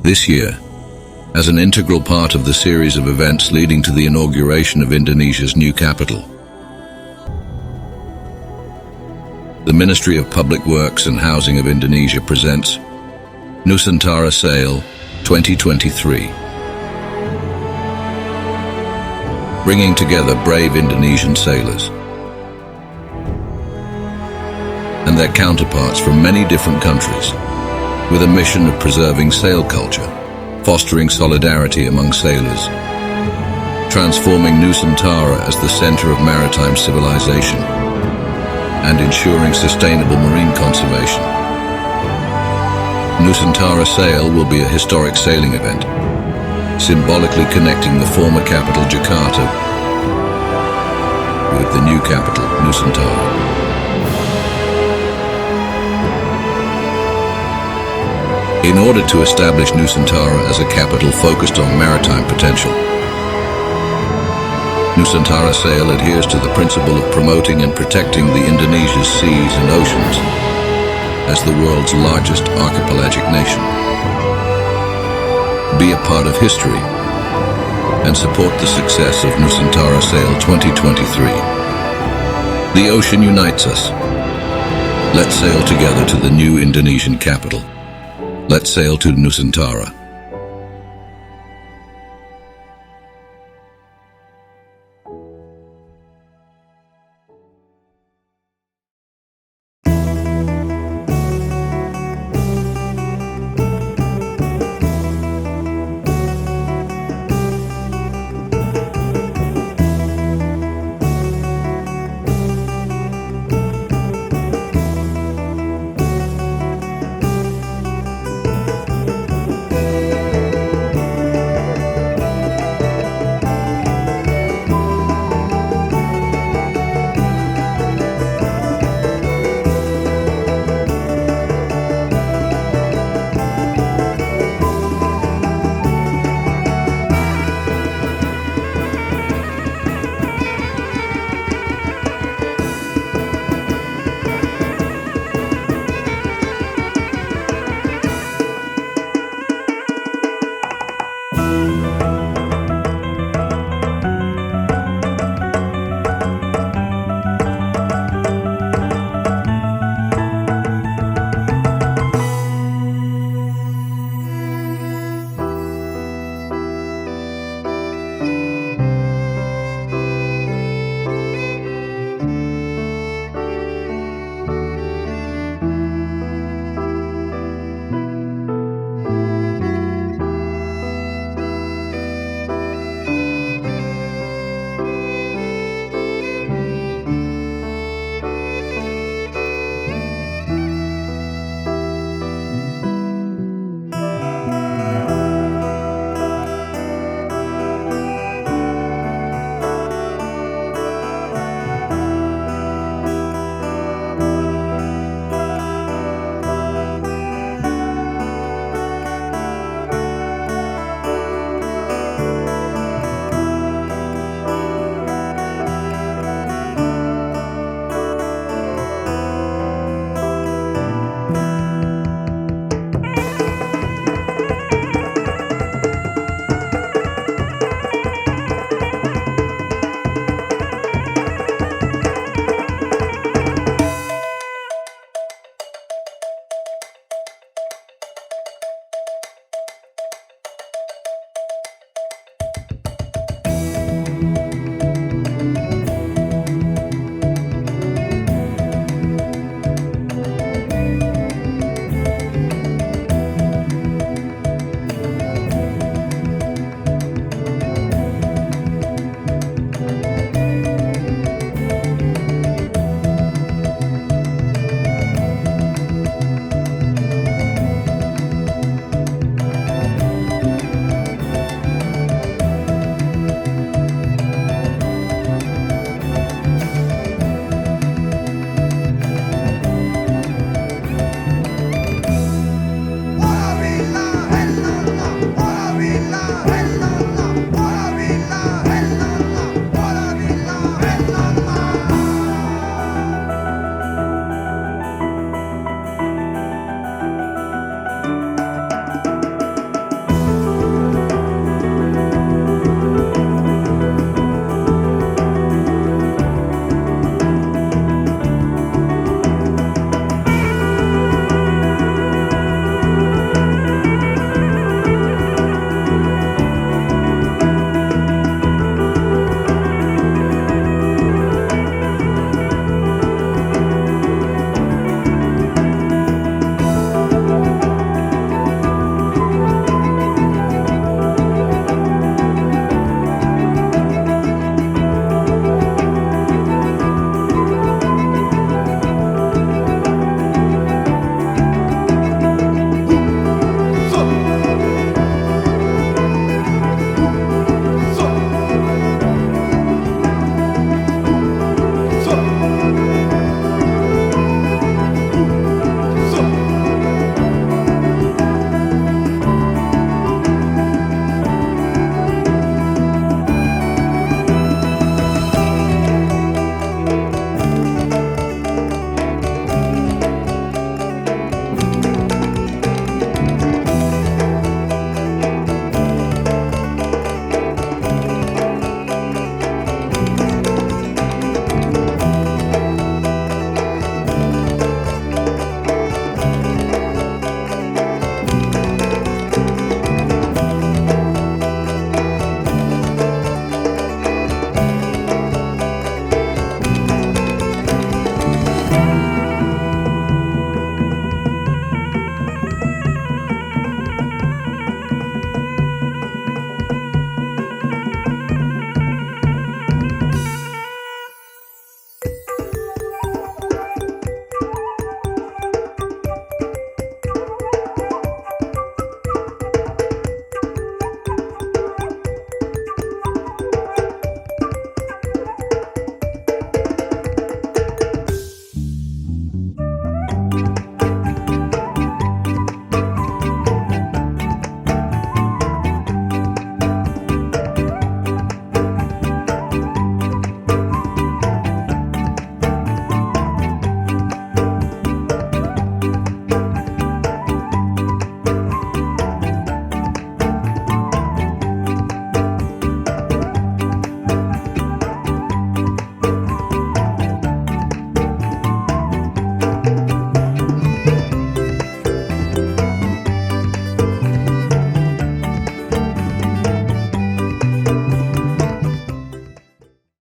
This year, as an integral part of the series of events leading to the inauguration of Indonesia's new capital, the Ministry of Public Works and Housing of Indonesia presents Nusantara Sail 2023, bringing together brave Indonesian sailors and their counterparts from many different countries, with a mission of preserving sail culture, fostering solidarity among sailors, transforming Nusantara as the center of maritime civilization, and ensuring sustainable marine conservation. Nusantara Sail will be a historic sailing event, symbolically connecting the former capital Jakarta with the new capital Nusantara. In order to establish Nusantara as a capital focused on maritime potential, Nusantara Sail adheres to the principle of promoting and protecting the Indonesia's seas and oceans as the world's largest archipelagic nation. Be a part of history and support the success of Nusantara Sail 2023. The ocean unites us. Let's sail together to the new Indonesian capital. Let's sail to Nusantara.